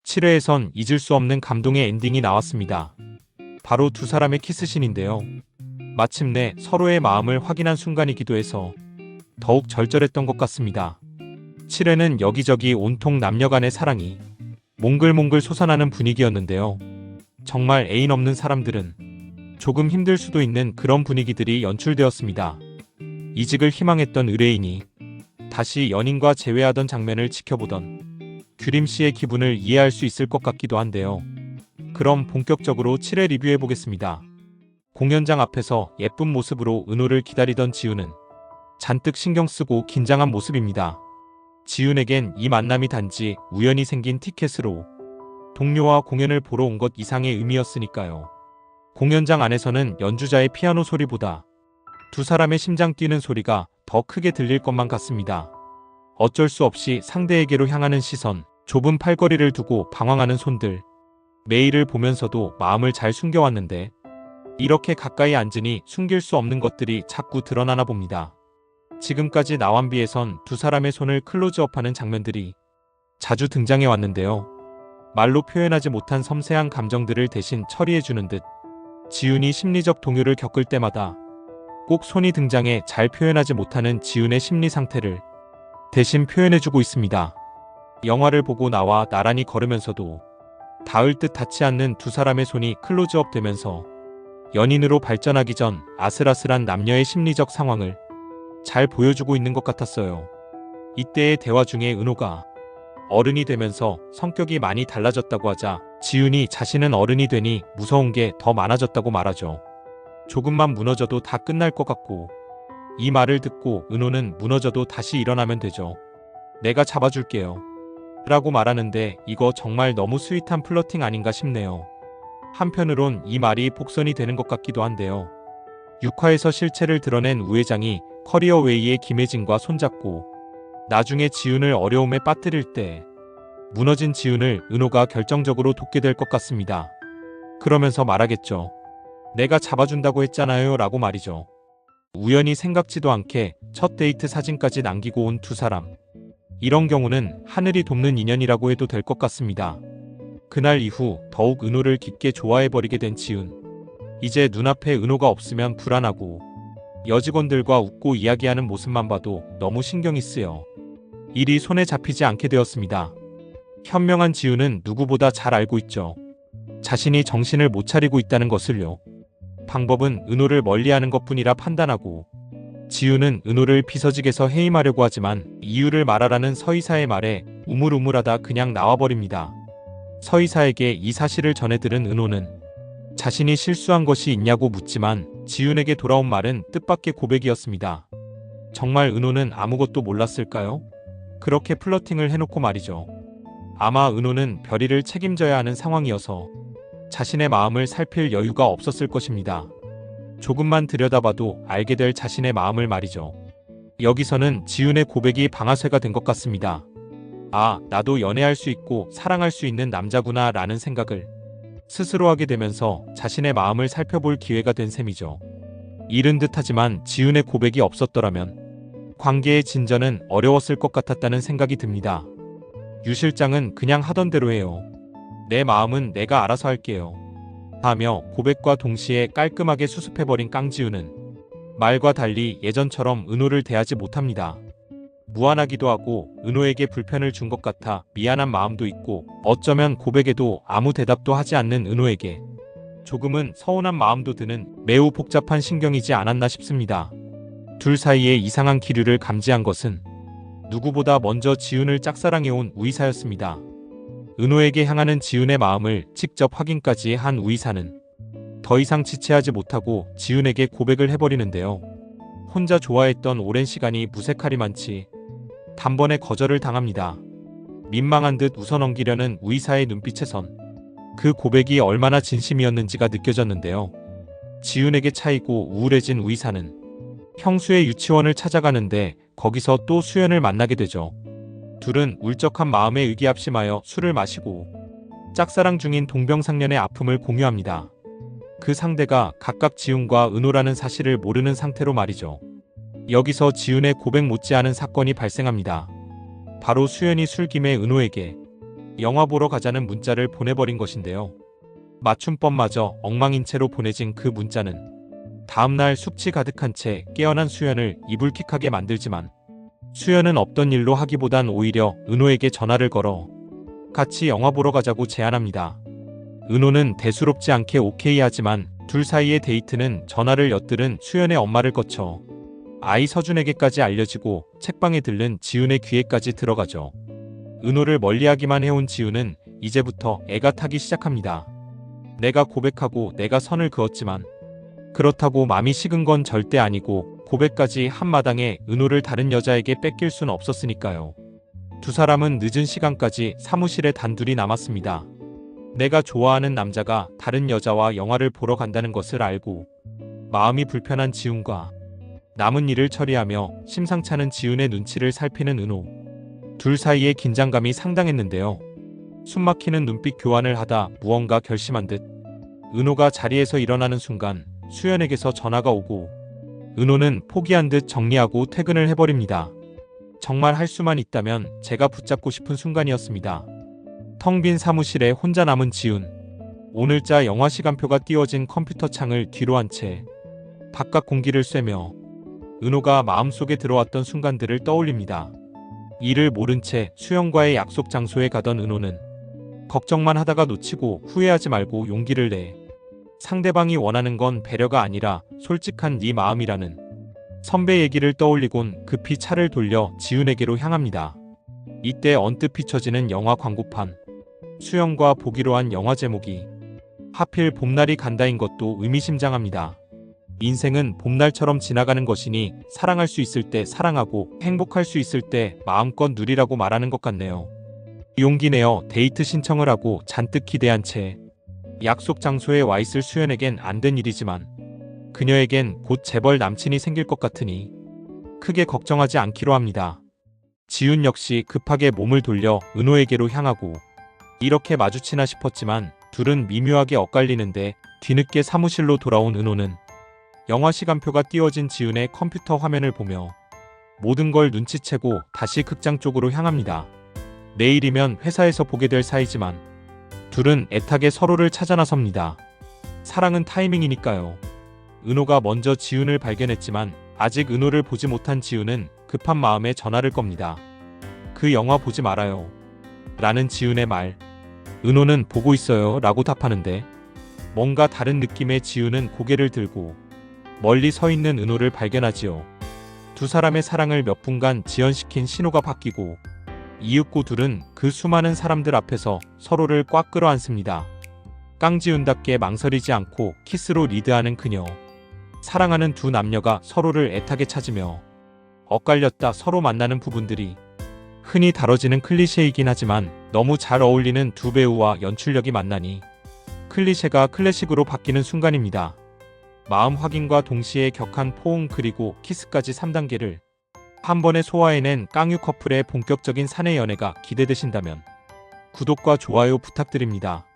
7회에선 잊을 수 없는 감동의 엔딩이 나왔습니다. 바로 두 사람의 키스신인데요. 마침내 서로의 마음을 확인한 순간이기도 해서 더욱 절절했던 것 같습니다. 7회는 여기저기 온통 남녀 간의 사랑이 몽글몽글 솟아나는 분위기였는데요. 정말 애인 없는 사람들은 조금 힘들 수도 있는 그런 분위기들이 연출되었습니다. 이직을 희망했던 의뢰인이 다시 연인과 재회하던 장면을 지켜보던 규림 씨의 기분을 이해할 수 있을 것 같기도 한데요. 그럼 본격적으로 7회 리뷰해보겠습니다. 공연장 앞에서 예쁜 모습으로 은호를 기다리던 지훈은 잔뜩 신경쓰고 긴장한 모습입니다. 지훈에겐 이 만남이 단지 우연히 생긴 티켓으로 동료와 공연을 보러 온 것 이상의 의미였으니까요. 공연장 안에서는 연주자의 피아노 소리보다 두 사람의 심장 뛰는 소리가 더 크게 들릴 것만 같습니다. 어쩔 수 없이 상대에게로 향하는 시선, 좁은 팔걸이를 두고 방황하는 손들, 매일을 보면서도 마음을 잘 숨겨왔는데 이렇게 가까이 앉으니 숨길 수 없는 것들이 자꾸 드러나나 봅니다. 지금까지 나완비에선 두 사람의 손을 클로즈업하는 장면들이 자주 등장해 왔는데요. 말로 표현하지 못한 섬세한 감정들을 대신 처리해주는 듯 지훈이 심리적 동요를 겪을 때마다 꼭 손이 등장해 잘 표현하지 못하는 지훈의 심리 상태를 대신 표현해주고 있습니다. 영화를 보고 나와 나란히 걸으면서도 닿을 듯 닿지 않는 두 사람의 손이 클로즈업 되면서 연인으로 발전하기 전 아슬아슬한 남녀의 심리적 상황을 잘 보여주고 있는 것 같았어요. 이때의 대화 중에 은호가 어른이 되면서 성격이 많이 달라졌다고 하자 지훈이 자신은 어른이 되니 무서운 게 더 많아졌다고 말하죠. 조금만 무너져도 다 끝날 것 같고 이 말을 듣고 은호는 무너져도 다시 일어나면 되죠. 내가 잡아줄게요. 라고 말하는데 이거 정말 너무 스윗한 플러팅 아닌가 싶네요. 한편으론 이 말이 복선이 되는 것 같기도 한데요. 6화에서 실체를 드러낸 우 회장이 커리어웨이의 김혜진과 손잡고 나중에 지훈을 어려움에 빠뜨릴 때 무너진 지훈을 은호가 결정적으로 돕게 될 것 같습니다. 그러면서 말하겠죠. 내가 잡아준다고 했잖아요 라고 말이죠. 우연히 생각지도 않게 첫 데이트 사진까지 남기고 온 두 사람. 이런 경우는 하늘이 돕는 인연이라고 해도 될 것 같습니다. 그날 이후 더욱 은호를 깊게 좋아해버리게 된 지훈. 이제 눈앞에 은호가 없으면 불안하고 여직원들과 웃고 이야기하는 모습만 봐도 너무 신경이 쓰여 일이 손에 잡히지 않게 되었습니다. 현명한 지훈은 누구보다 잘 알고 있죠. 자신이 정신을 못 차리고 있다는 것을요. 방법은 은호를 멀리하는 것뿐이라 판단하고 지훈은 은호를 비서직에서 해임하려고 하지만 이유를 말하라는 서이사의 말에 우물우물하다 그냥 나와버립니다. 서이사에게 이 사실을 전해들은 은호는 자신이 실수한 것이 있냐고 묻지만 지훈에게 돌아온 말은 뜻밖의 고백이었습니다. 정말 은호는 아무것도 몰랐을까요? 그렇게 플러팅을 해놓고 말이죠. 아마 은호는 별이를 책임져야 하는 상황이어서 자신의 마음을 살필 여유가 없었을 것입니다. 조금만 들여다봐도 알게 될 자신의 마음을 말이죠. 여기서는 지훈의 고백이 방아쇠가 된 것 같습니다. 아, 나도 연애할 수 있고 사랑할 수 있는 남자구나 라는 생각을 스스로 하게 되면서 자신의 마음을 살펴볼 기회가 된 셈이죠. 이른 듯하지만 지훈의 고백이 없었더라면 관계의 진전은 어려웠을 것 같았다는 생각이 듭니다. 유 실장은 그냥 하던 대로 해요. 내 마음은 내가 알아서 할게요. 하며 고백과 동시에 깔끔하게 수습해버린 깡지훈은 말과 달리 예전처럼 은호를 대하지 못합니다. 무안하기도 하고 은호에게 불편을 준 것 같아 미안한 마음도 있고 어쩌면 고백에도 아무 대답도 하지 않는 은호에게 조금은 서운한 마음도 드는 매우 복잡한 신경이지 않았나 싶습니다. 둘 사이에 이상한 기류를 감지한 것은 누구보다 먼저 지훈을 짝사랑해온 우의사였습니다. 은호에게 향하는 지훈의 마음을 직접 확인까지 한 우의사는 더 이상 지체하지 못하고 지훈에게 고백을 해버리는데요. 혼자 좋아했던 오랜 시간이 무색하리만치 단번에 거절을 당합니다. 민망한 듯 웃어넘기려는 우의사의 눈빛에선 그 고백이 얼마나 진심이었는지가 느껴졌는데요. 지훈에게 차이고 우울해진 우의사는 형수의 유치원을 찾아가는데 거기서 또 수연을 만나게 되죠. 둘은 울적한 마음에 의기합심하여 술을 마시고 짝사랑 중인 동병상련의 아픔을 공유합니다. 그 상대가 각각 지훈과 은호라는 사실을 모르는 상태로 말이죠. 여기서 지훈의 고백 못지않은 사건이 발생합니다. 바로 수연이 술김에 은호에게 영화 보러 가자는 문자를 보내버린 것인데요. 맞춤법마저 엉망인 채로 보내진 그 문자는 다음날 숙취 가득한 채 깨어난 수연을 이불킥하게 만들지만 수연은 없던 일로 하기보단 오히려 은호에게 전화를 걸어 같이 영화 보러 가자고 제안합니다. 은호는 대수롭지 않게 오케이 하지만 둘 사이의 데이트는 전화를 엿들은 수연의 엄마를 거쳐 아이 서준에게까지 알려지고 책방에 들른 지훈의 귀에까지 들어가죠. 은호를 멀리하기만 해온 지훈은 이제부터 애가 타기 시작합니다. 내가 고백하고 내가 선을 그었지만 그렇다고 맘이 식은 건 절대 아니고 고백까지 한마당에 은호를 다른 여자에게 뺏길 순 없었으니까요. 두 사람은 늦은 시간까지 사무실에 단둘이 남았습니다. 내가 좋아하는 남자가 다른 여자와 영화를 보러 간다는 것을 알고 마음이 불편한 지훈과 남은 일을 처리하며 심상찮은 지훈의 눈치를 살피는 은호. 둘 사이의 긴장감이 상당했는데요. 숨막히는 눈빛 교환을 하다 무언가 결심한 듯 은호가 자리에서 일어나는 순간 수연에게서 전화가 오고 은호는 포기한 듯 정리하고 퇴근을 해버립니다. 정말 할 수만 있다면 제가 붙잡고 싶은 순간이었습니다. 텅 빈 사무실에 혼자 남은 지훈. 오늘자 영화 시간표가 띄워진 컴퓨터 창을 뒤로 한 채 바깥 공기를 쐬며 은호가 마음속에 들어왔던 순간들을 떠올립니다. 이를 모른 채 수영과의 약속 장소에 가던 은호는 걱정만 하다가 놓치고 후회하지 말고 용기를 내. 상대방이 원하는 건 배려가 아니라 솔직한 네 마음이라는 선배 얘기를 떠올리곤 급히 차를 돌려 지훈에게로 향합니다. 이때 언뜻 비춰지는 영화 광고판. 수영과 보기로 한 영화 제목이 하필 봄날이 간다인 것도 의미심장합니다. 인생은 봄날처럼 지나가는 것이니 사랑할 수 있을 때 사랑하고 행복할 수 있을 때 마음껏 누리라고 말하는 것 같네요. 용기 내어 데이트 신청을 하고 잔뜩 기대한 채 약속 장소에 와 있을 수연에겐 안 된 일이지만 그녀에겐 곧 재벌 남친이 생길 것 같으니 크게 걱정하지 않기로 합니다. 지훈 역시 급하게 몸을 돌려 은호에게로 향하고 이렇게 마주치나 싶었지만 둘은 미묘하게 엇갈리는데 뒤늦게 사무실로 돌아온 은호는 영화 시간표가 띄워진 지훈의 컴퓨터 화면을 보며 모든 걸 눈치채고 다시 극장 쪽으로 향합니다. 내일이면 회사에서 보게 될 사이지만 둘은 애타게 서로를 찾아 나섭니다. 사랑은 타이밍이니까요. 은호가 먼저 지훈을 발견했지만 아직 은호를 보지 못한 지훈은 급한 마음에 전화를 겁니다. 그 영화 보지 말아요. 라는 지훈의 말. 은호는 보고 있어요 라고 답하는데 뭔가 다른 느낌의 지훈은 고개를 들고 멀리 서 있는 은호를 발견하지요. 두 사람의 사랑을 몇 분간 지연시킨 신호가 바뀌고 이윽고 둘은 그 수많은 사람들 앞에서 서로를 꽉 끌어안습니다. 깡지훈답게 망설이지 않고 키스로 리드하는 그녀. 사랑하는 두 남녀가 서로를 애타게 찾으며 엇갈렸다 서로 만나는 부분들이 흔히 다뤄지는 클리셰이긴 하지만 너무 잘 어울리는 두 배우와 연출력이 만나니 클리셰가 클래식으로 바뀌는 순간입니다. 마음 확인과 동시에 격한 포옹 그리고 키스까지 3단계를 한 번에 소화해낸 깡유 커플의 본격적인 사내 연애가 기대되신다면 구독과 좋아요 부탁드립니다.